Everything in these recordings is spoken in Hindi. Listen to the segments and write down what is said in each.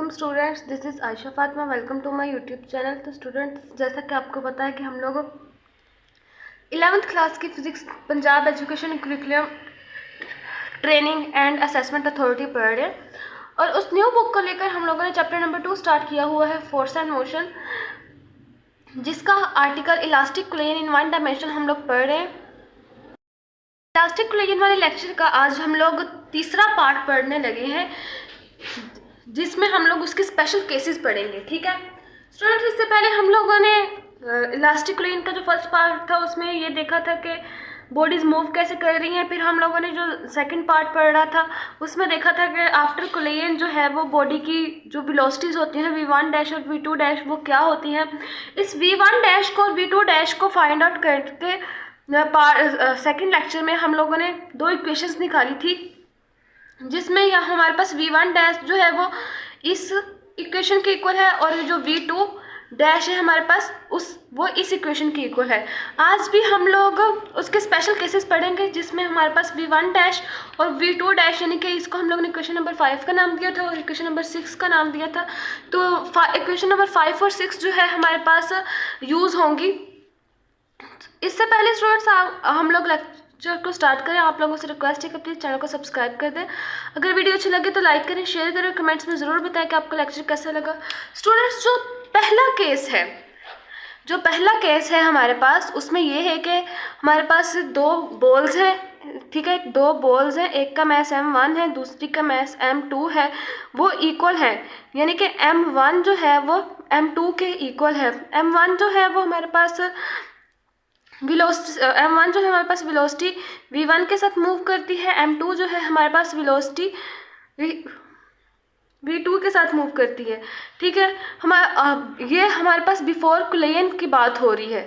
Welcome students, this is Ayesha Fatima. Welcome to my YouTube channel. तो स्टूडेंट्स, जैसा कि आपको पता है कि हम लोग 11th क्लास की physics Punjab education curriculum training and assessment authority पढ़ रहे हैं और उस न्यू बुक को लेकर हम लोगों ने चैप्टर नंबर 2 स्टार्ट किया हुआ है, फोर्स एंड मोशन, जिसका article elastic collision in one dimension हम लोग पढ़ रहे हैं। इलास्टिक कोलिजन वाले लेक्चर का आज हम लोग तीसरा पार्ट पढ़ने लगे हैं, जिसमें हम लोग उसके स्पेशल केसेस पढ़ेंगे। ठीक है स्टूडेंट्स, इससे पहले हम लोगों ने इलास्टिक कोलिजन का जो फर्स्ट पार्ट था उसमें ये देखा था कि बॉडीज मूव कैसे कर रही हैं। फिर हम लोगों ने जो सेकंड पार्ट पढ़ा था उसमें देखा था कि आफ्टर कोलिजन जो है वो बॉडी की जो वेलोसिटीज़ होती हैं v1 डैश और v2 डैश वो क्या होती हैं। इस v1 डैश को और v2 डैश को फाइंड आउट करके सेकेंड लेक्चर में हम लोगों ने दो इक्वेशंस निकाली थी, जिसमें यहाँ हमारे पास v1 डैश जो है वो इस इक्वेशन के इक्वल है और जो v2 डैश है हमारे पास वो इस इक्वेशन के इक्वल है। आज भी हम लोग उसके स्पेशल केसेस पढ़ेंगे, जिसमें हमारे पास v1 डैश और v2 डैश, यानी कि इसको हम लोग ने इक्वेशन नंबर 5 का नाम दिया था और इक्वेशन नंबर 6 का नाम दिया था। तो इक्वेशन नंबर 5 और 6 जो है हमारे पास यूज़ होंगी। इससे पहले स्टूडेंट्स हम लोग लेक्चर को स्टार्ट करें, आप लोगों से रिक्वेस्ट है कि प्लीज़ चैनल को सब्सक्राइब कर दें। अगर वीडियो अच्छी लगे तो लाइक करें, शेयर करें, कमेंट्स में ज़रूर बताएं कि आपको लेक्चर कैसा लगा। स्टूडेंट्स, जो पहला केस है हमारे पास, उसमें ये है कि हमारे पास दो बॉल्स हैं। ठीक है, दो बॉल्स हैं, एक का मैस m1 है, दूसरी का मैस m2 है, वो इक्वल है, यानी कि m1 जो है वो m2 के इक्वल है। m1 जो है वो हमारे पास m1 जो है हमारे पास वेलोसिटी v1 के साथ मूव करती है, m2 जो है हमारे पास वेलोसिटी v2 के साथ मूव करती है। ठीक है, ये हमारे पास बिफोर कोलिजन की बात हो रही है।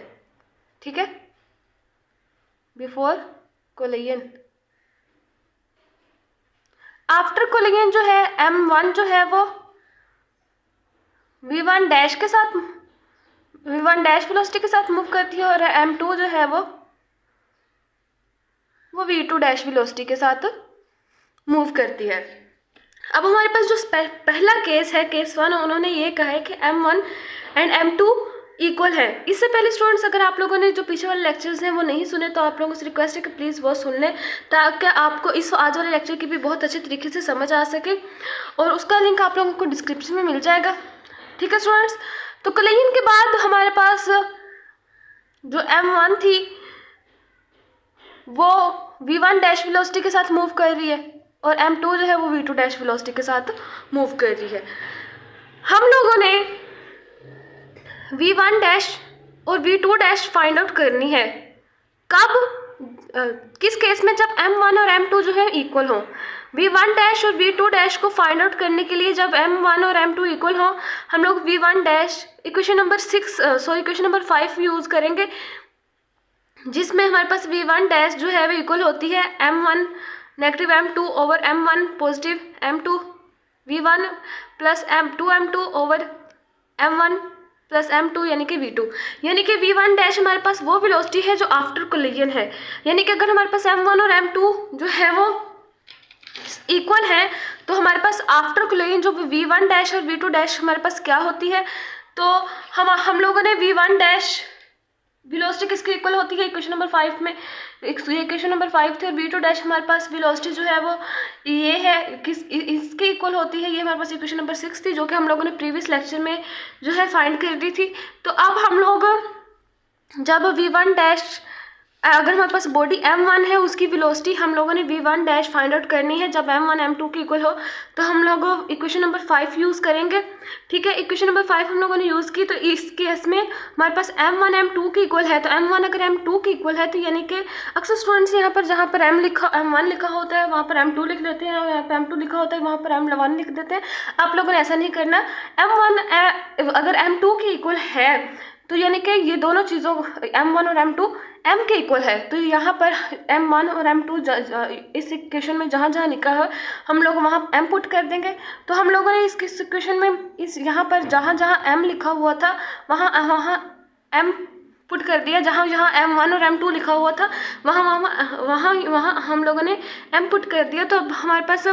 ठीक है, बिफोर कोलिजन। आफ्टर कोलिजन जो है m1 जो है वो v1 डैश के साथ v1 डैश वेलोसिटी के साथ मूव करती है और m2 जो है वो v2 डैश वेलोसिटी के साथ मूव करती है। अब हमारे पास जो पहला केस है, केस 1, उन्होंने ये कहा है कि m1 एंड m2 इक्वल है। इससे पहले स्टूडेंट्स, अगर आप लोगों ने जो पीछे वाले लेक्चर्स हैं वो नहीं सुने तो आप लोगों से रिक्वेस्ट है कि प्लीज़ वो सुन लें, ताकि आपको इस आज वाले लेक्चर की भी बहुत अच्छे तरीके से समझ आ सके, और उसका लिंक आप लोगों को डिस्क्रिप्शन में मिल जाएगा। ठीक है स्टूडेंट्स, तो कोलिजन के बाद हमारे पास जो m1 थी वो v1 डैश वेलोसिटी के साथ मूव कर रही है और m2 जो है वो v2 डैश वेलोसिटी के साथ मूव कर रही है। हम लोगों ने v1 डैश और v2 डैश फाइंड आउट करनी है कब, किस केस में, जब m1 और m2 जो है इक्वल हो। v1 डैश और v2 डैश को फाइंड आउट करने के लिए जब m1 और m2 इक्वल हो, हम लोग v1 dash equation number 5 use करेंगे, जिसमें हमारे पास v1 डैश जो है वो इक्वल होती है m1 negative m2 over m1 positive m2 v1 plus m2 over m1 plus m2 यानी कि v2, यानी कि v1 डैश हमारे पास वो वेलोसिटी है जो आफ्टर कोलिजन है। यानी कि अगर हमारे पास m1 और m2 जो है वो इक्वल है तो हमारे पास आफ्टर कोलिजन जो v1 डैश और v2 डैश हमारे पास क्या होती है। तो हम लोगों ने v1 डैश वेलोसिटी किसके इक्वल होती है, इक्वेशन नंबर 5 में इक्वेशन नंबर 5 थी, और v2 डैश हमारे पास वेलोसिटी जो है वो ये है इसके इक्वल होती है, ये हमारे पास इक्वेशन नंबर 6 थी, जो कि हम लोगों ने प्रीवियस लेक्चर में जो है फाइंड कर दी थी। तो अब हम लोग जब v1 डैश, अगर हमारे पास बॉडी m1 है, उसकी वेलोसिटी हम लोगों ने v1 डैश फाइंड आउट करनी है जब m1 m2 के इक्वल हो, तो हम लोग इक्वेशन नंबर 5 यूज़ करेंगे। ठीक है, इक्वेशन नंबर 5 हम लोगों ने यूज़ की, तो इस केस में हमारे पास m1 m2 के इक्वल है, तो m1 अगर m2 के इक्वल है तो यानी कि अक्सर स्टूडेंट्स यहाँ पर जहाँ पर m1 लिखा होता है वहाँ पर m2 लिख लेते हैं, और यहाँ पर m2 लिखा होता है वहाँ पर m1 लिख देते हैं। आप लोगों ने ऐसा नहीं करना। m1 अगर m2 के इक्वल है तो यानी कि ये दोनों चीज़ों m1 और m2 m के इक्वल है, तो यहाँ पर m1 और m2 इस इक्वेशन में जहाँ जहाँ लिखा है हम लोग वहाँ m पुट कर देंगे। तो हम लोगों ने इस इक्वेशन में इस यहाँ पर जहाँ जहाँ m लिखा हुआ था वहाँ m पुट कर दिया, जहाँ जहाँ m1 और m2 लिखा हुआ था वहाँ हम लोगों ने m पुट कर दिया। तो अब हमारे पास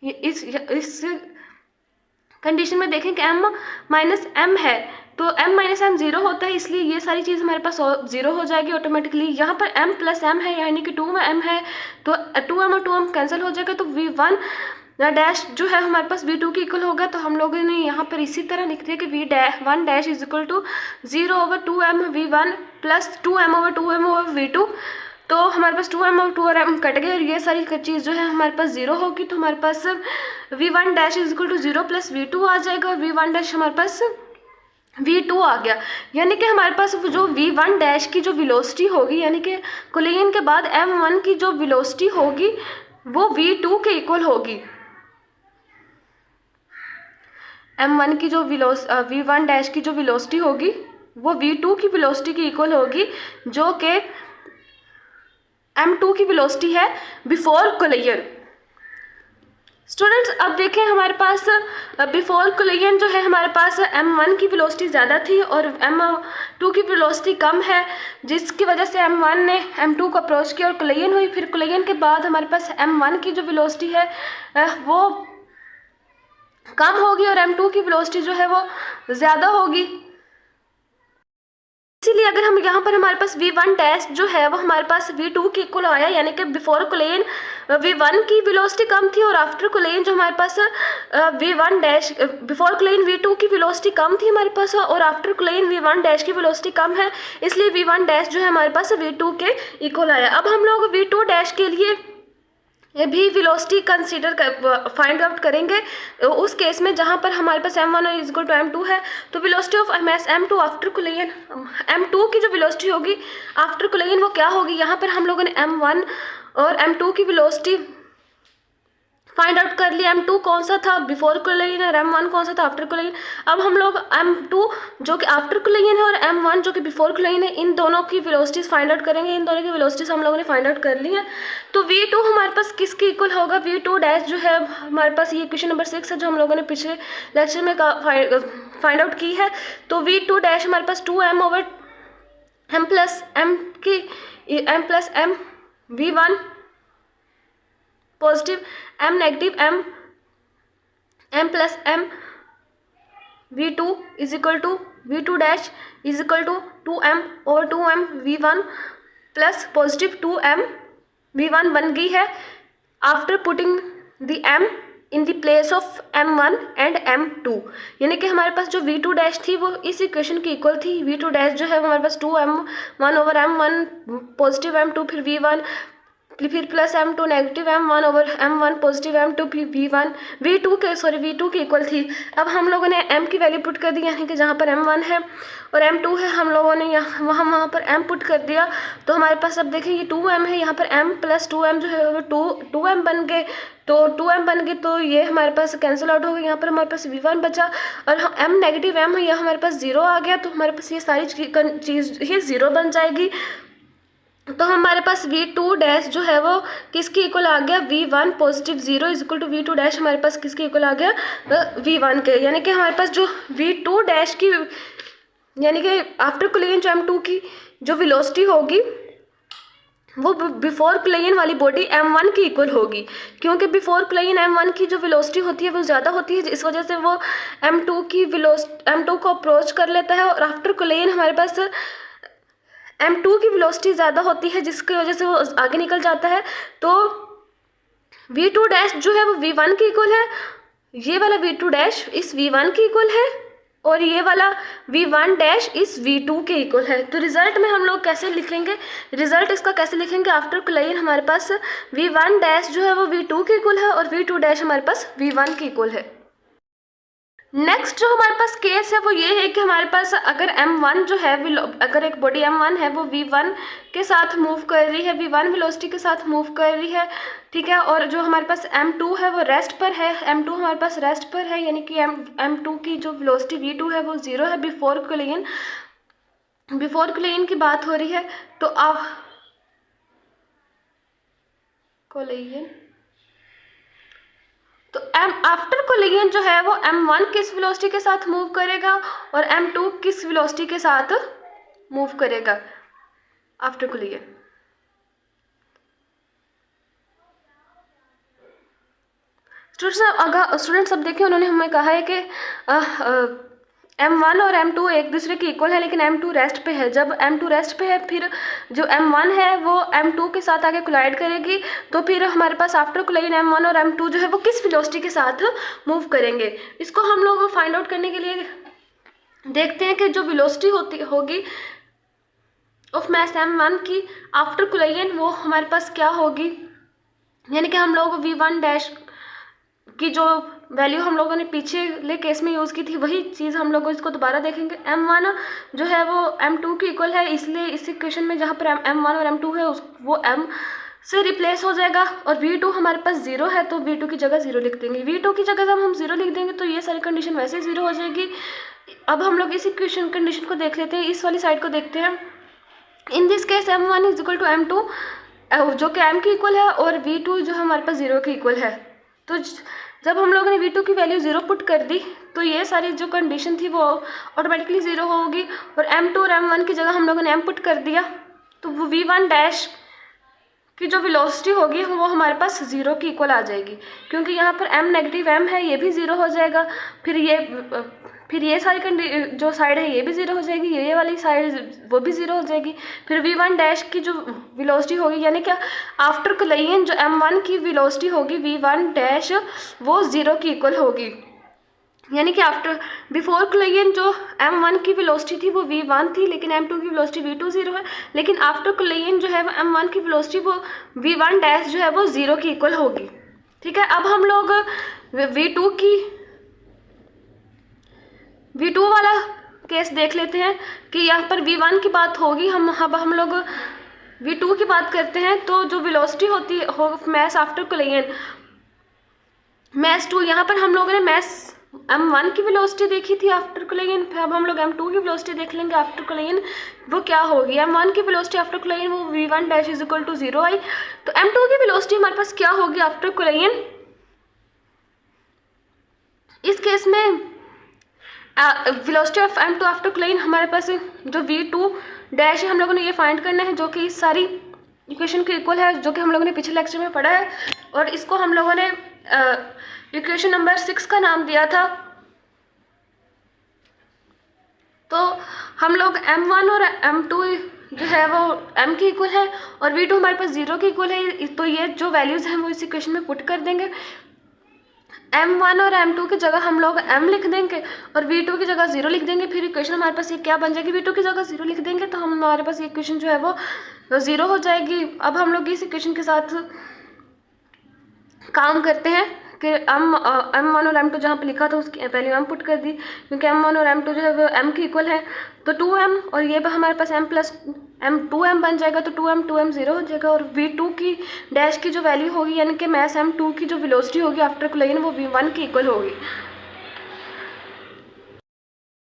इस कंडीशन में देखें कि m माइनस एम है तो m माइनस एम ज़ीरो होता है, इसलिए ये सारी चीज़ हमारे पास ज़ीरो हो जाएगी ऑटोमेटिकली। यहाँ पर m प्लस एम है यानी कि 2 में m है तो 2m और 2m कैंसिल हो जाएगा, तो v1 डैश जो है हमारे पास v2 के इक्वल होगा। तो हम लोगों ने यहाँ पर इसी तरह लिख दिया कि v1 dash is equal to 0/2m v1 plus 2m over 2m over v2। तो हमारे पास 2m और 2m कट गए और ये सारी चीज़ जो है हमारे पास ज़ीरो होगी, तो हमारे पास v1 dash is equal to 0 plus v2 आ जाएगा और v1 डैश हमारे पास v2 आ गया। यानी कि हमारे पास जो v1 डैश की जो वेलोसिटी होगी यानी कि कोलिजन के बाद m1 की जो वेलोसिटी होगी वो v2 के इक्वल होगी। m1 की जो v1 डैश की जो वेलोसिटी होगी वो v2 की वेलोसिटी की इक्वल होगी, जो कि m2 की वेलोसिटी है बिफोर कोलिजन। स्टूडेंट्स अब देखें हमारे पास बिफोर कोलिजन जो है हमारे पास m1 की वेलोसिटी ज़्यादा थी और m2 की वेलोसिटी कम है, जिसकी वजह से m1 ने m2 को अप्रोच किया और कोलिजन हुई। फिर कोलिजन के बाद हमारे पास m1 की जो वेलोसिटी है वो कम होगी और m2 की वेलोसिटी जो है वो ज़्यादा होगी। इसीलिए अगर हम यहाँ पर हमारे पास v1 डैश जो है वो हमारे पास v2 के इक्वल आया, यानी कि बिफोर कोलिजन v1 की वेलोसिटी कम थी और आफ्टर कोलिजन जो हमारे पास v1 dash before collision v2 की वेलोसिटी कम थी हमारे पास और आफ्टर कोलिजन v1 डैश की वेलोसिटी कम है, इसलिए v1 डैश जो है हमारे पास v2 के इक्वल आया। अब हम लोग v2 डैश के लिए भी वेलोसिटी कंसीडर फाइंड आउट करेंगे उस केस में जहाँ पर हमारे पास m1 is equal to m2 है। तो velocity of m2 after collision, m2 की जो वेलोसिटी होगी आफ्टर कोलिजन वो क्या होगी। यहाँ पर हम लोगों ने m1 और m2 की वेलोसिटी फाइंड आउट कर लिया। m2 कौन सा था बिफोर कोलिजन और m1 कौन सा था आफ्टर कोलिजन। अब हम लोग m2 जो कि आफ्टर कोलिजन है और m1 जो कि बिफोर कोलिजन है इन दोनों की वेलोसिटीज फाइंड आउट करेंगे। इन दोनों की वेलोसिटीज हम लोगों ने फाइंड आउट कर ली है। तो v2 हमारे पास किसके इक्वल होगा, v2 डैश जो है हमारे पास ये क्वेश्चन नंबर 6 है जो हम लोगों ने पिछले लेक्चर में फाइंड आउट की है। तो v2 डैश हमारे पास 2m over m plus m v1 positive m negative m plus m v2 is equal to v2 dash is equal to 2m over 2m v1 plus positive 2m v1 बन गई है after putting the m in the place of m1 and m2। यानी कि हमारे पास जो v2 डैश थी वो इस इक्वेशन की इक्वल थी। v2 डैश जो है हमारे पास 2m1 over m1 positive m2 फिर v1 फिर plus m2 negative m1 over m1 positive m2 फिर v2 के इक्वल थी। अब हम लोगों ने m की वैल्यू पुट कर दी, यानी कि जहाँ पर m1 है और m2 है हम लोगों ने वहाँ पर m पुट कर दिया। तो हमारे पास अब देखें ये 2m है, यहाँ पर m प्लस 2m जो है वो 2m बन गए। तो 2m बन गए तो ये हमारे पास कैंसिल आउट हो गया। यहाँ पर हमारे पास v1 बचा और m नेगेटिव m है, यह हमारे पास 0 आ गया। तो हमारे पास ये सारी चीज़ ये 0 बन जाएगी। तो हमारे पास v2 डैश जो है वो किसके इक्वल आ गया, v1 positive 0 is equal to v2 dash हमारे पास किसके इक्वल आ गया, v1 के। यानी कि हमारे पास जो v2 डैश की यानी कि आफ्टर कोलिजन जो m2 की जो वेलोसिटी होगी वो बिफोर कोलिजन वाली बॉडी m1 की इक्वल होगी, क्योंकि बिफोर कोलिजन m1 की जो वेलोसिटी होती है वो ज़्यादा होती है, इस वजह से वो m2 को अप्रोच कर लेता है और आफ्टर कोलिजन हमारे पास m2 की वेलोसिटी ज़्यादा होती है जिसकी वजह से वो आगे निकल जाता है। तो v2 डैश जो है वो v1 के इक्वल है, ये वाला v2 डैश इस v1 के इक्वल है और ये वाला v1 डैश इस v2 के इक्वल है। तो रिजल्ट में हम लोग कैसे लिखेंगे, रिजल्ट इसका कैसे लिखेंगे, आफ्टर कोलिजन हमारे पास v1 डैश जो है वो v2 के इक्वल है और v2 डैश हमारे पास v1 के इक्वल है। नेक्स्ट जो हमारे पास केस है वो ये है कि हमारे पास अगर m1 जो है अगर एक बॉडी m1 है वो v1 के साथ मूव कर रही है, v1 वेलोसिटी के साथ मूव कर रही है, ठीक है। और जो हमारे पास m2 है वो रेस्ट पर है, m2 हमारे पास रेस्ट पर है, यानी कि m2 की जो वेलोसिटी v2 है वो 0 है बिफोर कोलिजन की बात हो रही है। तो अब कोलिजन तो आफ्टर कोलिजन जो है वो m1 किस वेलोसिटी के साथ मूव करेगा और m2 किस वेलोसिटी के साथ मूव करेगा आफ्टर कोलिजन। स्टूडेंट्स अब देखिए, उन्होंने हमें कहा है कि M1 और M2 एक दूसरे के इक्वल है, लेकिन M2 रेस्ट पे है। जब M2 रेस्ट पे है, फिर जो M1 है वो M2 के साथ आगे कोलाइड करेगी, तो फिर हमारे पास आफ्टर कोलाइड M1 और M2 जो है वो किस वेलोसिटी के साथ मूव करेंगे। इसको हम लोग फाइंड आउट करने के लिए देखते हैं कि जो वेलोसिटी होगी ऑफ मास M1 की आफ्टर कोलाइड वो हमारे पास क्या होगी। यानी कि हम लोग V1 डैश की जो वैल्यू हम लोगों ने पिछले केस में यूज़ की थी, वही चीज़ हम लोग इसको दोबारा देखेंगे। M1 जो है वो M2 की इक्वल है, इसलिए इस इक्वेशन में जहाँ पर M1 और M2 है वो M से रिप्लेस हो जाएगा। और V2 हमारे पास 0 है, तो V2 की जगह 0 लिख देंगे। V2 की जगह जब हम 0 लिख देंगे तो ये सारी कंडीशन वैसे ही 0 हो जाएगी। अब हम लोग इस इक्वेशन कंडीशन को देख लेते हैं, इस वाली साइड को देखते हैं। In this case M1 is equal to M2 जो कि M के इक्वल है, और V2 जो हमारे पास 0 के इक्वल है। तो जब हम लोगों ने V2 की वैल्यू 0 पुट कर दी, तो ये सारी जो कंडीशन थी वो ऑटोमेटिकली 0 होगी। और M2 और M1 की जगह हम लोगों ने M पुट कर दिया, तो वो V1 डैश की जो वेलोसिटी होगी वो हमारे पास 0 की इक्वल आ जाएगी, क्योंकि यहाँ पर M नेगेटिव M है, ये भी 0 हो जाएगा। फिर ये सारी जो साइड है ये भी 0 हो जाएगी, ये वाली साइड वो भी 0 हो जाएगी। फिर V1 डैश की जो वेलोसिटी होगी, यानी कि आफ्टर कोलाइड जो M1 की वेलोसिटी होगी V1 डैश वो 0 की इक्वल होगी। यानी कि बिफोर कोलाइड जो M1 की वेलोसिटी थी वो V1 थी, लेकिन M2 की वेलोसिटी V2 0 है। लेकिन आफ्टर कोलाइड जो है वो M1 की वेलोसिटी वो V1 डैश जो है वो 0 की इक्वल होगी। ठीक है, अब हम लोग V2 वाला केस देख लेते हैं कि यहाँ पर V1 की बात होगी। अब हम लोग V2 की बात करते हैं, तो जो वेलोसिटी होती है मैस आफ्टर कोलाइड मैस 2, यहाँ पर हम लोगों ने मैस M1 की वेलोसिटी देखी थी आफ्टर कोलाइड। अब हम लोग M2 की वेलोसिटी देख लेंगे आफ्टर कोलाइड वो क्या होगी। M1 की वेलोसिटी आफ्टर कोलाइड वो V1 dash is equal to 0 आई, तो M2 की वेलोसिटी हमारे पास क्या होगी आफ्टर कोलाइड। इस केस में velocity of M2 after collide हमारे पास जो V2 डैश है हम लोगों ने ये फाइंड करना है, जो कि इस सारी इक्वेशन के इक्वल है, जो कि हम लोगों ने पिछले लेक्चर में पढ़ा है। और इसको हम लोगों ने इक्वेशन नंबर 6 का नाम दिया था। तो हम लोग M1 और M2 जो है वो M के इक्वल है, और V2 हमारे पास 0 के इक्वल है। तो ये जो वैल्यूज़ हैं वो इस इक्वेशन में पुट कर देंगे। M1 और M2 की जगह हम लोग M लिख देंगे, और V2 की जगह 0 लिख देंगे। फिर इक्वेशन हमारे पास ये क्या बन जाएगी, V2 की जगह 0 लिख देंगे, तो हमारे पास ये इक्वेशन जो है वो 0 हो जाएगी। अब हम लोग इस इक्वेशन के साथ काम करते हैं कि M1 और M2 जहाँ पे लिखा था उसकी वैल्यू M पुट कर दी, क्योंकि M1 और M2 जो है वो M के इक्वल है। तो 2M और ये हमारे पास M प्लस M 2M बन जाएगा, तो 2M 2M 0 हो जाएगा। और V2 की डैश की जो वैल्यू होगी, यानी कि मैस M2 की जो वेलोसिटी होगी आफ्टर कोलाइड वो V1 की इक्वल होगी।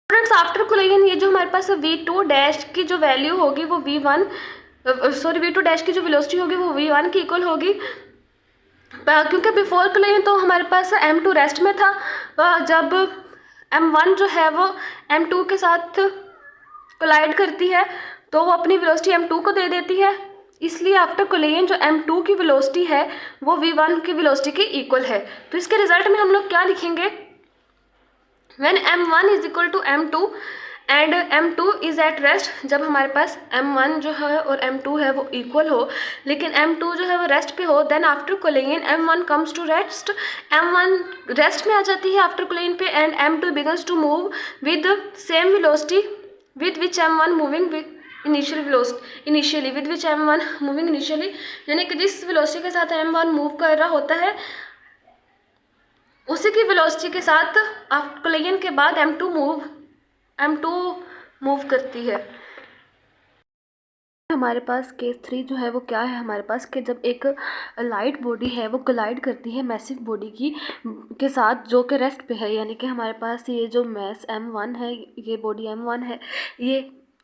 स्टूडेंट्स, आफ्टर कोलाइड ये जो हमारे पास V2 डैश की जो वैल्यू होगी वो V2 डैश की जो वेलोसिटी होगी वो V1 की इक्वल होगी, क्योंकि बिफोर कोलाइड तो हमारे पास M2 रेस्ट में था। जब M1 जो है वो M2 के साथ कोलाइड करती है तो वो अपनी वेलोसिटी M2 को दे देती है, इसलिए आफ्टर कोलाइड जो M2 की वेलोसिटी है वो V1 की वेलोसिटी के इक्वल है। तो इसके रिजल्ट में हम लोग क्या लिखेंगे, when M1 is equal to M2 and M2 is at rest. जब हमारे पास M1 जो है और M2 है वो इक्वल हो, लेकिन M2 जो है वो रेस्ट पे हो, then after collide M1 comes to rest. M1 rest में आ जाती है आफ्टर कोलाइड पे, and M2 begins to move with same velocity with which M1 moving initially with which M1 moving initially, यानी कि जिस वेलोसिटी के साथ M1 मूव कर रहा होता है उसी की वेलोसिटी के साथ आफ्टर कोलाइड के बाद M2 मूव करती है। हमारे पास केस 3 जो है वो क्या है हमारे पास, कि जब एक लाइट बॉडी है वो कोलाइड करती है मैसिव बॉडी के साथ जो कि रेस्ट पे है। यानी कि हमारे पास ये जो मैस M1 है, ये बॉडी M1 है, ये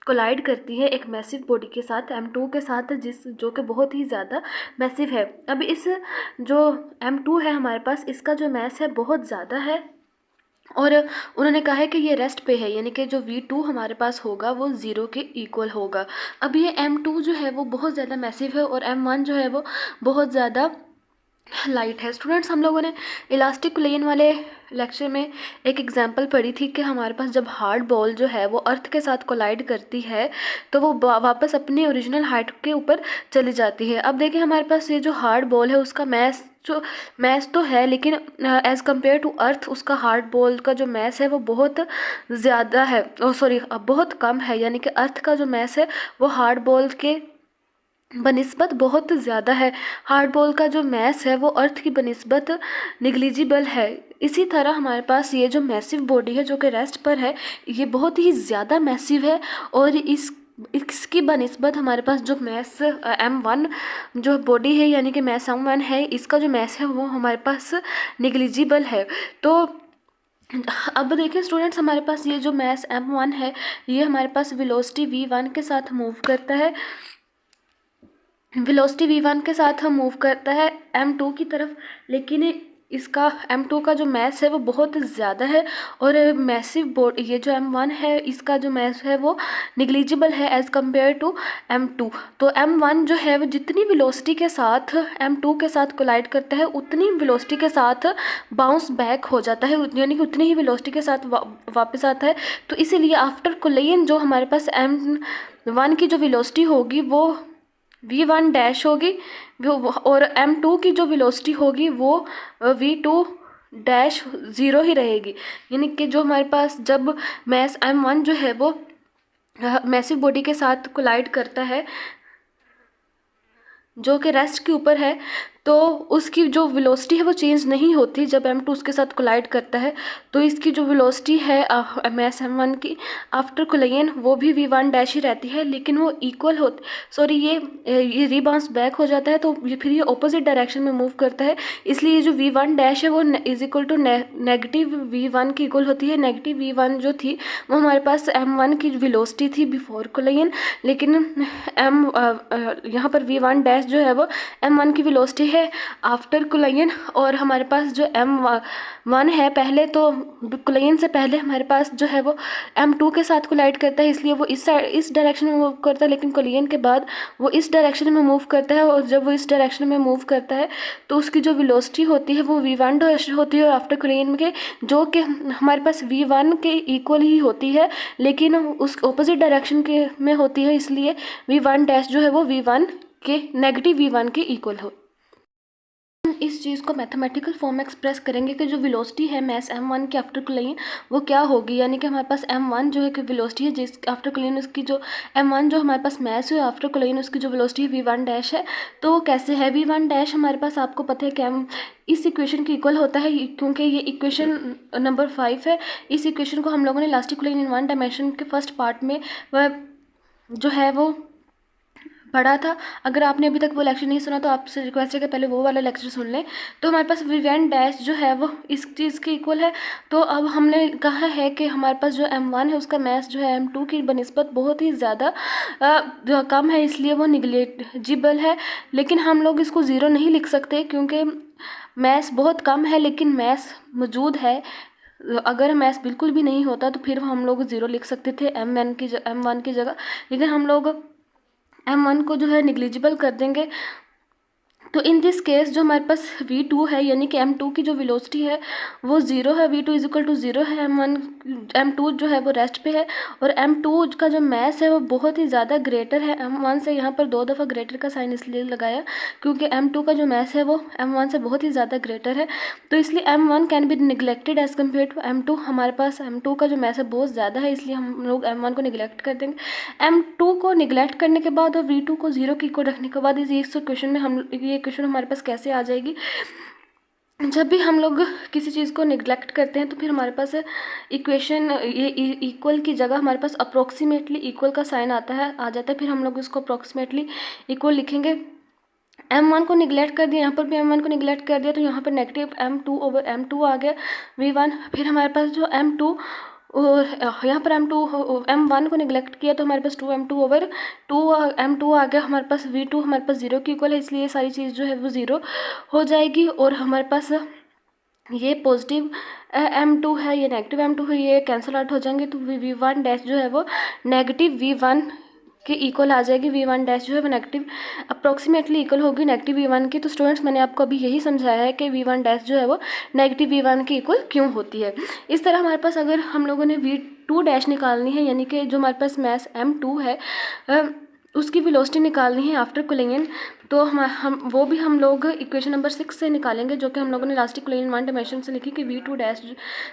कोलाइड करती है एक मैसिव बॉडी के साथ M2 के साथ, जो कि बहुत ही ज़्यादा मैसिव है। अब इस जो M2 है हमारे पास, इसका जो मैस है बहुत ज़्यादा है, और उन्होंने कहा है कि ये रेस्ट पे है, यानी कि जो V2 हमारे पास होगा वो 0 के इक्वल होगा। अब ये M2 जो है वो बहुत ज़्यादा मैसिव है, और M1 जो है वो बहुत ज़्यादा लाइट है। स्टूडेंट्स, हम लोगों ने इलास्टिक प्लेन वाले लेक्चर में एक एग्जांपल पढ़ी थी कि हमारे पास जब हार्ड बॉल जो है वो अर्थ के साथ कोलाइड करती है तो वो वापस अपनी ओरिजिनल हाइट के ऊपर चली जाती है। अब देखिए हमारे पास ये जो हार्ड बॉल है उसका मैस तो है, लेकिन एज़ कम्पेयर टू अर्थ उसका हार्ड बॉल का जो मैस है वो बहुत ज़्यादा है, बहुत कम है। यानी कि अर्थ का जो मैस है वो हार्ड बॉल के बनिस्बत बहुत ज़्यादा है। हार्ड बॉल का जो मैस है वो अर्थ की बनिस्बत निग्लिजिबल है। इसी तरह हमारे पास ये जो मैसिव बॉडी है जो कि रेस्ट पर है, ये बहुत ही ज़्यादा मैसिव है और इसकी बनिस्बत हमारे पास जो मैस M1 जो बॉडी है यानी कि मैस M1 है, इसका जो मैस है वो हमारे पास निग्लिजिबल है। तो अब देखिए स्टूडेंट्स, हमारे पास ये जो मैस M1 है ये हमारे पास वेलोसिटी V1 के साथ मूव करता है। वेलोसिटी V1 के साथ हम मूव करता है M2 की तरफ, लेकिन इसका M2 का जो मैस है वो बहुत ज़्यादा है और मैसिव बोर्ड ये जो M1 है इसका जो मैस है वो निग्लिजिबल है एज़ कम्पेयर टू M2। तो M1 जो है वो जितनी वेलोसिटी के साथ M2 के साथ कोलाइड करता है उतनी वेलोसिटी के साथ बाउंस बैक हो जाता है, यानी कि उतनी ही वेलोसिटी के साथ वापस आता है। तो इसीलिए आफ्टर कोलिजन जो हमारे पास M1 की जो वेलोसिटी होगी वो V1 डैश होगी और M2 की जो वेलोसिटी होगी वो V2 डैश ज़ीरो ही रहेगी। यानी कि जो हमारे पास जब मैस M1 जो है वो मैसिव बॉडी के साथ कोलाइड करता है जो कि रेस्ट के ऊपर है, तो उसकी जो वेलोसिटी है वो चेंज नहीं होती जब M2 उसके साथ कोलाइड करता है। तो इसकी जो वेलोसिटी है मैस M1 की आफ्टर कोलिजन वो भी V1 डैश ही रहती है, लेकिन वो इक्वल ये रीबाउंस बैक हो जाता है तो फिर ये ऑपोजिट डायरेक्शन में मूव करता है। इसलिए जो V1 डैश है वो is equal to negative V1 की इक्वल होती है। नेगेटिव V1 जो थी वो हमारे पास M1 की वेलोसिटी थी बिफोर कोलिजन, लेकिन यहाँ पर V1 डैश जो है वो M1 की वेलोसिटी है आफ्टर कोलिजन। और हमारे पास जो M1 है पहले तो कोलिजन से पहले हमारे पास जो है वो M2 के साथ कोलाइड करता है, इसलिए वो इस डायरेक्शन में मूव करता है, लेकिन कोलिजन के बाद वो इस डायरेक्शन में मूव करता है। और जब वो इस डायरेक्शन में मूव करता है तो उसकी जो वेलोसिटी होती है वो V1 डैश होती है और आफ्टर कोलिजन के जो कि हमारे पास V1 के इक्वल ही होती है, लेकिन उस ऑपोजिट डायरेक्शन के में होती है, इसलिए V1 डैश जो है वो V1 के नेगेटिव V1 के इक्वल हो। इस चीज़ को मैथमेटिकल फॉर्म में एक्सप्रेस करेंगे कि जो वेलोसिटी है मैस M1 की आफ्टर कोलिजन वो क्या होगी। यानी कि हमारे पास M1 जो है कि वेलोसिटी है जिस आफ्टर कोलिजन उसकी जो M1 जो हमारे पास मैस है आफ्टर कोलिजन उसकी जो वेलोसिटी है V1 डैश है। तो वो कैसे है, V1 डैश हमारे पास आपको पता है कि इस इक्वेशन की इक्वल होता है, क्योंकि ये इक्वेशन नंबर 5 है। इस इक्वेशन को हम लोगों ने elastic collision in one dimension के फर्स्ट पार्ट में वह जो है वो पढ़ा था। अगर आपने अभी तक वो लेक्चर नहीं सुना तो आपसे रिक्वेस्ट है कि पहले वो वाला लेक्चर सुन लें। तो हमारे पास V1 डैश जो है वो इस चीज़ के इक्वल है। तो अब हमने कहा है कि हमारे पास जो M1 है उसका मैस जो है M2 की बनिस्बत बहुत ही ज़्यादा कम है, इसलिए वो निग्लिजिबल है। लेकिन हम लोग इसको ज़ीरो नहीं लिख सकते क्योंकि मैस बहुत कम है, लेकिन मैस मौजूद है। अगर मैस बिल्कुल भी नहीं होता तो फिर हम लोग ज़ीरो लिख सकते थे M1 की जगह, लेकिन हम लोग M1 को जो है निग्लिजिबल कर देंगे। तो इन दिस केस जो हमारे पास V2 है यानी कि M2 की जो वेलोसिटी है वो ज़ीरो है, V2 is equal to zero है। M2 जो है वो रेस्ट पे है और M2 का जो मैस है वो बहुत ही ज़्यादा ग्रेटर है M1 से। यहाँ पर 2 दफ़ा ग्रेटर का साइन इसलिए लगाया क्योंकि M2 का जो मैस है वो M1 से बहुत ही ज़्यादा ग्रेटर है। तो इसलिए M1 can be neglected as compare to M2। हमारे पास M2 का जो मैस है बहुत ज़्यादा है, इसलिए हम लोग M1 को निगलेक्ट कर देंगे। M2 को निगलेक्ट करने के बाद और V2 को ज़ीरो की इक्वल रखने के बाद इस क्वेश्चन में हम ये क्वेश्चन हमारे पास कैसे आ जाएगी। जब भी हम लोग किसी चीज़ को निगलेक्ट करते हैं तो फिर हमारे पास इक्वेशन ये इक्वल की जगह हमारे पास अप्रोक्सीमेटली इक्वल का साइन आ जाता है। फिर हम लोग इसको अप्रोक्सीमेटली इक्वल लिखेंगे। M1 को निगलेक्ट कर दिया, यहाँ पर भी M1 को निगलेक्ट कर दिया तो यहाँ पर नेगेटिव M2 ओवर M2 आ गया V1। फिर हमारे पास जो M2 और यहाँ पर M1 को निगलेक्ट किया तो हमारे पास 2M2 ओवर 2M2 आ गया। हमारे पास V2 हमारे पास ज़ीरो की इक्वल है, इसलिए ये सारी चीज़ जो है वो ज़ीरो हो जाएगी। और हमारे पास ये पॉजिटिव M2 है, ये नेगेटिव M2 है, ये कैंसिल आउट हो जाएंगे। तो V1 डैश जो है वो नेगेटिव V1 के इक्वल आ जाएगी v1 डैश जो है वो नेगेटिव अप्रॉक्सीमेटली इक्वल होगी नेगेटिव v1 की। तो स्टूडेंट्स मैंने आपको अभी यही समझाया है कि v1 डैश जो है वो नेगेटिव v1 की इक्वल क्यों होती है। इस तरह हमारे पास अगर हम लोगों ने v2 डैश निकालनी है, यानी कि जो हमारे पास मास m2 है उसकी वेलोसिटी निकालनी है आफ्टर कोलिजन, तो हम वो भी हम लोग इक्वेशन नंबर 6 से निकालेंगे, जो कि हम लोगों ने लास्ट कोलिजन 1 डायमेंशन से लिखी कि v2 डैश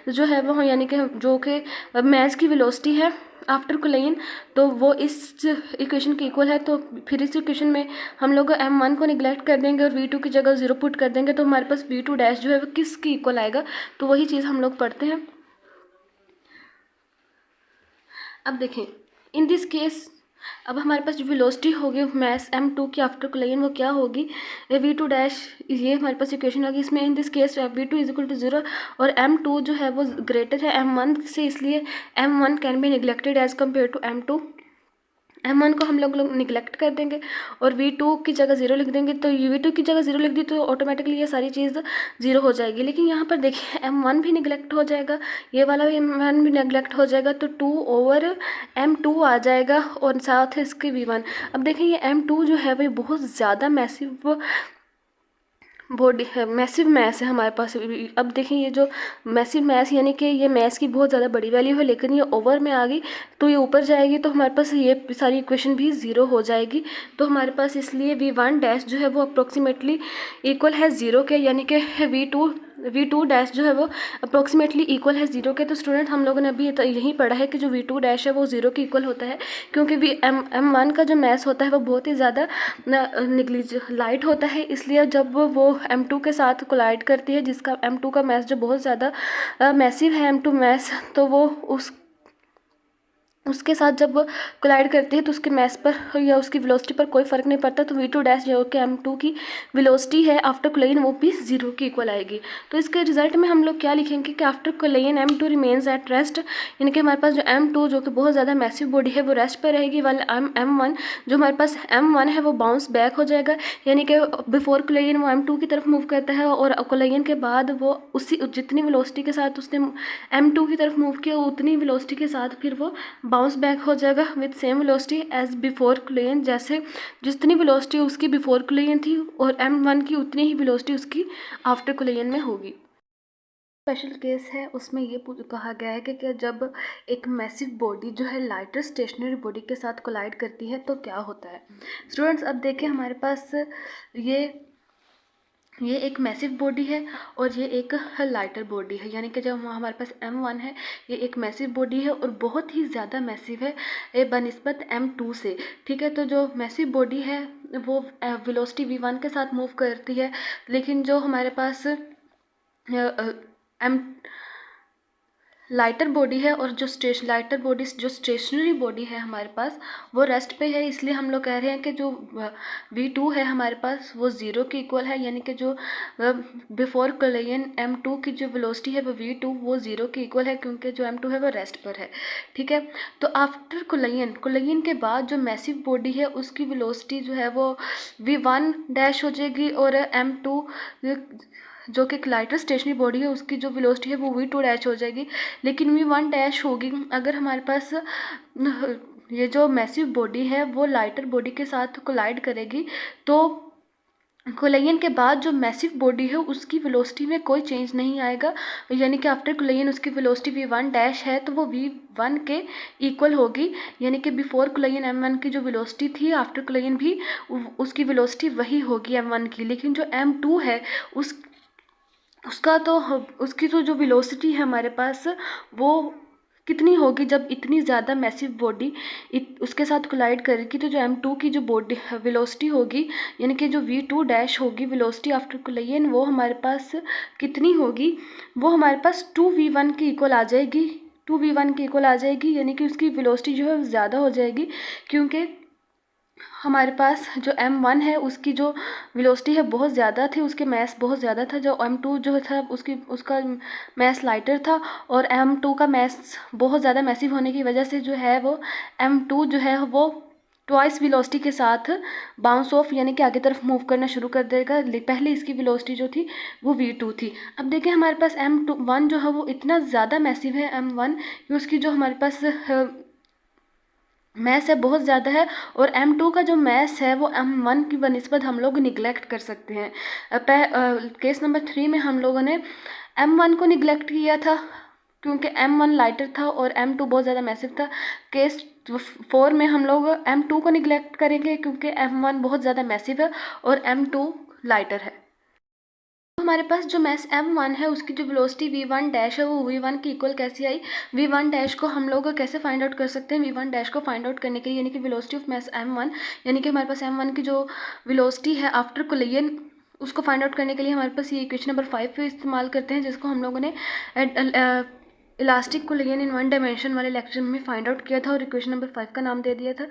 जो है वो यानी कि जो कि मास की वेलोसिटी है आफ्टर कोलिजन, तो वो इस इक्वेशन के इक्वल है। तो फिर इस इक्वेशन में हम लोग m1 को निगलेक्ट कर देंगे और v2 की जगह 0 पुट कर देंगे, तो हमारे पास v2 डैश जो है वो किसकी इक्वल आएगा, तो वही चीज़ हम लोग पढ़ते हैं। अब देखें इन दिस केस, अब हमारे पास जो वेलोसिटी होगी मास m2 की आफ्टर कोलिजन वो क्या होगी, v2 डैश, ये हमारे पास इक्वेशन होगी। इसमें in this case v2 is equal to 0 और m2 जो है वो ग्रेटर है m1 से, इसलिए m1 can be neglected as compare to m2। m1 को हम लोग निगलेक्ट कर देंगे और v2 की जगह 0 लिख देंगे। तो v2 की जगह 0 लिख दी तो ऑटोमेटिकली ये सारी चीज़ 0 हो जाएगी। लेकिन यहाँ पर देखिए m1 भी निगलेक्ट हो जाएगा, ये वाला भी m1 भी निगलेक्ट हो जाएगा, तो 2/m2 आ जाएगा और साथ है इसके v1। अब देखिए ये m2 जो है वो बहुत ज़्यादा मैसिव बॉडी है, मैसिव मैस है हमारे पास। अब देखें ये जो मैसिव मैस यानी कि ये मैस की बहुत ज़्यादा बड़ी वैल्यू है, लेकिन ये ओवर में आ गई तो ये ऊपर जाएगी, तो हमारे पास ये सारी इक्वेशन भी 0 हो जाएगी। तो हमारे पास इसलिए v1 डैश जो है वो अप्रोक्सीमेटली इक्वल है 0 के, यानी कि v2 डैश जो है वो अप्रोक्सीमेटली इक्वल है 0 के। तो स्टूडेंट हम लोगों ने अभी यही पढ़ा है कि जो v2 डैश है वो 0 के इक्वल होता है, क्योंकि m1 का जो मैस होता है वो बहुत ही ज़्यादा लाइट होता है, इसलिए जब वो m2 के साथ कोलाइड करती है, जिसका m2 का मैस जो बहुत ज़्यादा मैसिव है m2 मैस, तो वो उसके साथ जब कोलाइड करती है तो उसके मैस पर या उसकी वेलोसिटी पर कोई फ़र्क नहीं पड़ता। तो v2 डैश जो कि m2 की वेलोसिटी है आफ्टर कोलिजन वो भी 0 की इक्वल आएगी। तो इसके रिजल्ट में हम लोग क्या लिखेंगे कि after collision m2 remains at rest, यानी कि हमारे पास जो m2 जो कि बहुत ज़्यादा मैसिव बॉडी है वो रेस्ट पर रहेगी, वाले m1 जो हमारे पास m1 है वो बाउंस बैक हो जाएगा, यानी कि बिफोर कोलिजन वो m2 की तरफ मूव करता है और कोलिजन के बाद वो उसी जितनी वेलोसिटी के साथ उसने m2 की तरफ मूव किया उतनी वेलोसिटी के साथ फिर वो बाउंस बैक हो जाएगा with same velocity as before collision, जैसे जितनी वेलोसिटी उसकी बिफोर कोलिजन थी और m1 की उतनी ही वेलोसिटी उसकी आफ्टर कोलिजन में होगी। स्पेशल केस है उसमें ये कहा गया है कि जब एक मैसिव बॉडी जो है लाइटर स्टेशनरी बॉडी के साथ कोलाइड करती है तो क्या होता है। स्टूडेंट्स अब देखें हमारे पास ये एक मैसिव बॉडी है और ये एक लाइटर बॉडी है, यानी कि जब हमारे पास m1 है ये एक मैसिव बॉडी है और बहुत ही ज़्यादा मैसिव है बनिस्बत m2 से, ठीक है। तो जो मैसिव बॉडी है वो वेलोसिटी v1 के साथ मूव करती है, लेकिन जो हमारे पास लाइटर बॉडी है और जो लाइटर बॉडी जो स्टेशनरी बॉडी है हमारे पास वो रेस्ट पे है, इसलिए हम लोग कह रहे हैं कि जो v2 है हमारे पास वो 0 के इक्वल है, यानी कि जो बिफोर कोलिजन m2 की जो वेलोसिटी है वो v2 वो 0 के इक्वल है, क्योंकि जो m2 है वो रेस्ट पर है, ठीक है। तो आफ्टर कोलिजन के बाद जो मैसिव बॉडी है उसकी वेलोसिटी जो है वो v1 डैश हो जाएगी और m2 जो कि लाइटर स्टेशनरी बॉडी है उसकी जो वेलोसिटी है वो v2 डैश हो जाएगी, लेकिन v1 डैश होगी अगर हमारे पास ये जो मैसिव बॉडी है वो लाइटर बॉडी के साथ कोलाइड करेगी। तो कोलिजन के बाद जो मैसिव बॉडी है उसकी वेलोसिटी में कोई चेंज नहीं आएगा, यानी कि आफ्टर कोलिजन उसकी वेलोसिटी v1 डैश है तो वो v1 के इक्वल होगी, यानी कि बिफोर कोलिजन m1 की जो वेलोसिटी थी आफ्टर कोलिजन भी उसकी वेलोसिटी वही होगी m1 की। लेकिन जो m2 है उसकी तो जो वेलोसिटी है हमारे पास वो कितनी होगी, जब इतनी ज़्यादा मैसिव बॉडी उसके साथ कोलाइड करेगी तो जो m2 की जो बॉडी वेलोसिटी होगी, यानी कि जो v2 डैश होगी वेलोसिटी आफ्टर कोलिजन वो हमारे पास कितनी होगी, वो हमारे पास 2v1 की इक्वल आ जाएगी, 2v1 की इक्वल आ जाएगी, यानी कि उसकी वेलोसिटी जो है ज़्यादा हो जाएगी, क्योंकि हमारे पास जो m1 है उसकी जो वेलोसिटी है बहुत ज़्यादा थी, उसके मैस बहुत ज़्यादा था, जो m2 जो था उसका मैस लाइटर था और m2 का मैस बहुत ज़्यादा मैसिव होने की वजह से जो है वो m2 जो है वो ट्वाइस वेलोसिटी के साथ बाउंस ऑफ यानी कि आगे तरफ मूव करना शुरू कर देगा। पहले इसकी वेलोसिटी जो थी वो v2 थी। अब देखें हमारे पास m1 जो है वो इतना ज़्यादा मैसिव है m1 कि उसकी जो हमारे पास मैस है बहुत ज़्यादा है, और M2 का जो मैस है वो M1 की बनिस्बत हम लोग निगलेक्ट कर सकते हैं। केस नंबर 3 में हम लोगों ने M1 को निगलेक्ट किया था क्योंकि M1 लाइटर था और M2 बहुत ज़्यादा मैसिव था। केस 4 में हम लोग M2 को निगलेक्ट करेंगे क्योंकि M1 बहुत ज़्यादा मैसिव है और M2 लाइटर है। तो हमारे पास जो मैस M1 है उसकी जो वेलोसिटी V1 डैश है वो V1 की इक्वल कैसे आई। V1 डैश को हम लोग कैसे फाइंड आउट कर सकते हैं। V1 डैश को फाइंड आउट करने के लिए यानी कि वेलोसिटी ऑफ मैस M1 यानी कि हमारे पास M1 की जो वेलोसिटी है आफ्टर कोलिजन उसको फाइंड आउट करने के लिए हमारे पास ये इक्वेशन नंबर 5 पे इस्तेमाल करते हैं, जिसको हम लोगों ने elastic collision in one dimension वाले लेक्चर में फाइंड आउट किया था और इक्वेशन नंबर 5 का नाम दे दिया था।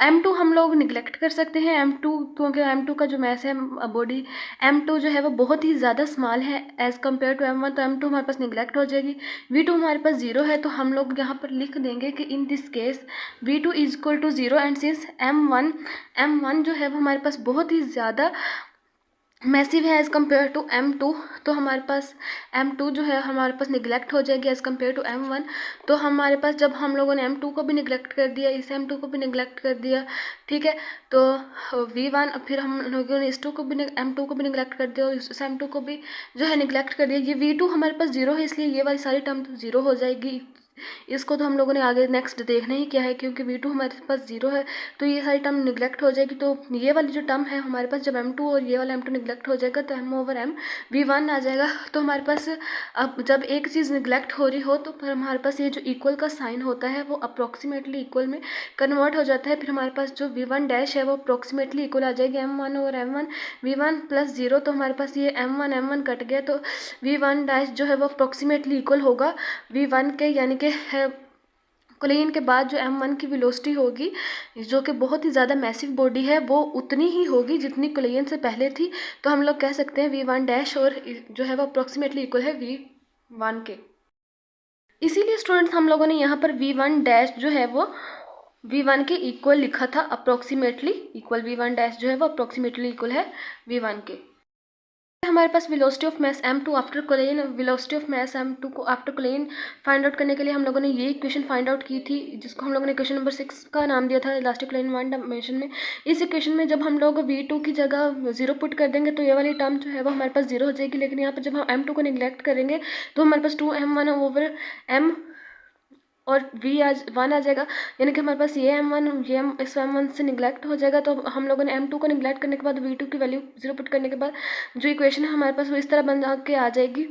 M2 हम लोग निगलेक्ट कर सकते हैं। M2 क्योंकि M2 का जो मैस है बॉडी M2 जो है वो बहुत ही ज़्यादा स्मॉल है एज़ कम्पेयर टू M1, तो M2 हमारे पास निगलेक्ट हो जाएगी। V2 हमारे पास 0 है, तो हम लोग यहाँ पर लिख देंगे कि in this case V2 is equal to 0 and since M1 जो है वो हमारे पास बहुत ही ज़्यादा मैसिव है एज़ कम्पेयर टू M2, तो हमारे पास M2 जो है हमारे पास निगलेक्ट हो जाएगी एज़ कम्पेयर टू M1। तो हमारे पास जब हम लोगों ने M2 को भी निगलेक्ट कर दिया, इस M2 को भी निगलेक्ट कर दिया, ठीक है, तो V1 फिर हम लोगों ने इस 2 को भी M2 को भी निगलेक्ट कर दिया और इस M2 को भी जो है निगलेक्ट कर दिया। ये V2 हमारे पास 0 है, इसलिए ये वाली सारी टर्म 0 हो जाएगी। इसको तो हम लोगों ने आगे नेक्स्ट देखना ही क्या है, क्योंकि V2 हमारे पास 0 है तो ये सारी टर्म निगलेक्ट हो जाएगी। तो ये वाली जो टर्म है हमारे पास जब M2 और ये वाला M2 निगलेक्ट हो जाएगा तो M ओवर M V1 आ जाएगा। तो हमारे पास अब जब एक चीज़ निगलेक्ट हो रही हो तो फिर हमारे पास ये जो इक्वल का साइन होता है वो अप्रॉक्सीमेटली इक्वल में कन्वर्ट हो जाता है। फिर हमारे पास जो V1 डैश है वो अप्रॉक्सीमेटली इक्वल आ जाएगी M1 और M1 V1 प्लस 0। तो हमारे पास ये M1 कट गया, तो V1 डैश जो है वो अप्रॉक्सीमेटली इक्वल होगा V1 के, यानी कि कोलिजन के बाद जो M1 की वेलोसिटी होगी जो कि बहुत ही ज़्यादा मैसिव बॉडी है वो उतनी ही होगी जितनी कोलिजन से पहले थी। तो हम लोग कह सकते हैं V1 डैश और जो है वो अप्रॉक्सीमेटली इक्वल है V1 के। इसीलिए स्टूडेंट्स हम लोगों ने यहाँ पर V1 डैश जो है वो V1 के इक्वल लिखा था, अप्रॉक्सीमेटली इक्वल। V1 डैश जो है वो अप्रॉक्सीमेटली इक्वल है V1 के। हमारे पास velocity of mass M2 after collision, velocity of mass M2 को आफ्टर कोलिजन फाइंड आउट करने के लिए हम लोगों ने ये इक्वेशन फाइंड आउट की थी, जिसको हम लोगों ने इक्वेशन नंबर 6 का नाम दिया था इलास्टिक कोलिजन वन डायमेंशन में। इस इक्वेशन में जब हम लोग V2 की जगह 0 पुट कर देंगे तो ये वाली टर्म जो है वो हमारे पास 0 हो जाएगी, लेकिन यहाँ पर जब हम M2 को निगलेक्ट करेंगे तो हमारे पास 2M1 ओवर M और V1 आ जाएगा, यानी कि हमारे पास ये M1 ये इस M1 से निगलेक्ट हो जाएगा। तो हम लोगों ने M2 को निगलेक्ट करने के बाद V2 की वैल्यू 0 पुट करने के बाद जो इक्वेशन है हमारे पास वो इस तरह बन के आ जाएगी।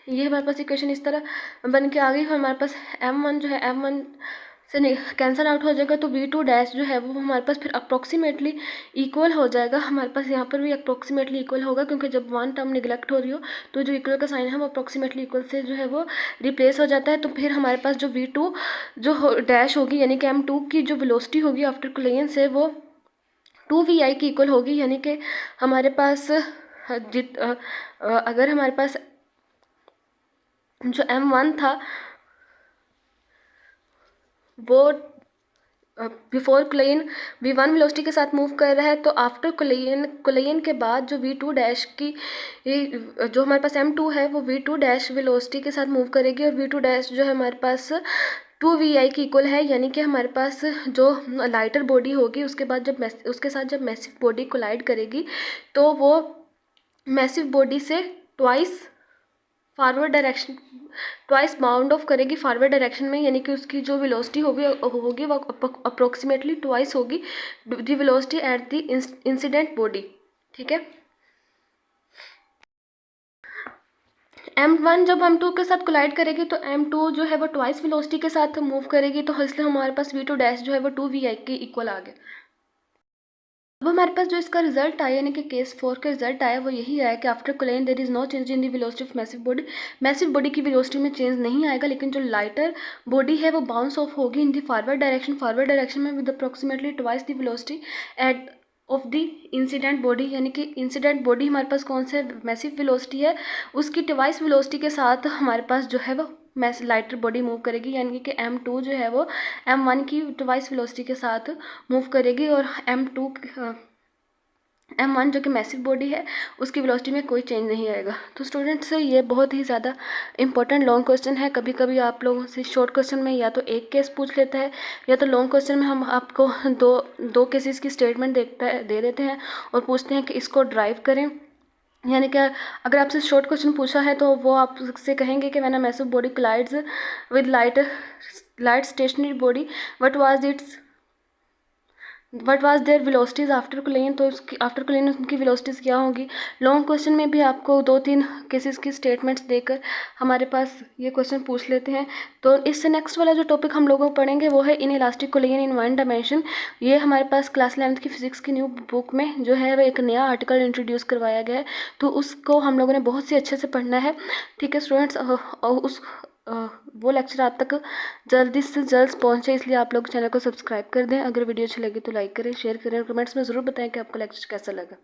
ये हमारे पास इक्वेशन इस तरह बन के आ गई। हमारे पास M1 जो है M1 से कैंसिल आउट हो जाएगा, तो V2 डैश जो है वो हमारे पास फिर अप्रॉक्सीमेटली इक्वल हो जाएगा। हमारे पास यहाँ पर भी अप्रॉक्सीमेटली इक्वल होगा, क्योंकि जब वन टर्म निगलेक्ट हो रही हो तो जो इक्वल का साइन है वो अप्रॉक्सीमेटली इक्वल से जो है वो रिप्लेस हो जाता है। तो फिर हमारे पास जो V2 जो डैश होगी यानी कि M2 की जो वेलोसिटी होगी आफ्टर कोलिजन से वो 2VI की इक्वल होगी, यानी कि हमारे पास अगर हमारे पास जो M1 था वो बिफोर कोलिजन V1 वेलोसिटी के साथ मूव कर रहा है, तो आफ्टर कोलिजन के बाद जो V2 डैश की जो हमारे पास M2 है वो V2 डैश वेलोसिटी के साथ मूव करेगी और V2 डैश जो है हमारे पास 2VI की इक्वल है, यानी कि हमारे पास जो लाइटर बॉडी होगी उसके बाद जब उसके साथ जब मैसिव बॉडी कोलाइड करेगी तो वो मैसिव बॉडी से ट्वाइस बाउंड ऑफ करेगी फॉरवर्ड डायरेक्शन में, यानी कि उसकी जो वेलोसिटी होगी वो अप्रोक्सीमेटली ट्वाइस होगी the velocity at the incident body. ठीक है, M1 जब M2 के साथ कोलाइड करेगी तो M2 जो है वो ट्वाइस वेलोसिटी के साथ मूव करेगी, तो इसलिए हमारे पास V2 डैश जो है वो 2VI के इक्वल आ गया। अब हमारे पास जो इसका रिजल्ट आया यानी कि केस 4 का रिजल्ट आया वो यही आया कि after collision there is no change in the velocity of massive body की वेलोसिटी में चेंज नहीं आएगा, लेकिन जो लाइटर बॉडी है वो बाउंस ऑफ होगी इन द फॉरवर्ड डायरेक्शन में with approximately twice the velocity at of the incident body, यानी कि इंसिडेंट बॉडी हमारे पास कौन सा मैसिव वेलोसिटी है उसकी ट्वाइस वेलोसिटी के साथ हमारे पास जो है वो लाइटर बॉडी मूव करेगी, यानी कि M2 जो है वो M1 की ट्वाइस वेलोसिटी के साथ मूव करेगी और M2 m1 जो कि मैसिव बॉडी है उसकी वेलोसिटी में कोई चेंज नहीं आएगा। तो स्टूडेंट्स ये बहुत ही ज़्यादा इंपॉर्टेंट लॉन्ग क्वेश्चन है। कभी कभी आप लोगों से शॉर्ट क्वेश्चन में या तो एक केस पूछ लेता है या तो लॉन्ग क्वेश्चन में हम आपको दो केसेस की स्टेटमेंट दे देते हैं और पूछते हैं कि इसको ड्राइव करें। यानी कि अगर आपसे शॉर्ट क्वेश्चन पूछा है तो वो आपसे कहेंगे कि when a massive body collides with light stationary body what was their velocities after collision. तो उसकी आफ्टर कोलिजन उनकी वेलोसिटीज़ क्या होंगी। लॉन्ग क्वेश्चन में भी आपको 2-3 केसेस की स्टेटमेंट्स देकर हमारे पास ये क्वेश्चन पूछ लेते हैं। तो इससे नेक्स्ट वाला जो टॉपिक हम लोगों को पढ़ेंगे वो है in elastic collision in one dimension. ये हमारे पास क्लास 11th की फिजिक्स की न्यू बुक में जो है वो एक नया आर्टिकल इंट्रोड्यूस करवाया गया है, तो उसको हम लोगों ने बहुत ही अच्छे से पढ़ना है। ठीक है स्टूडेंट्स, वो लेक्चर आप तक जल्दी से जल्द पहुंचे, इसलिए आप लोग चैनल को सब्सक्राइब कर दें। अगर वीडियो अच्छी लगी तो लाइक करें, शेयर करें और कमेंट्स में ज़रूर बताएं कि आपको लेक्चर कैसा लगा।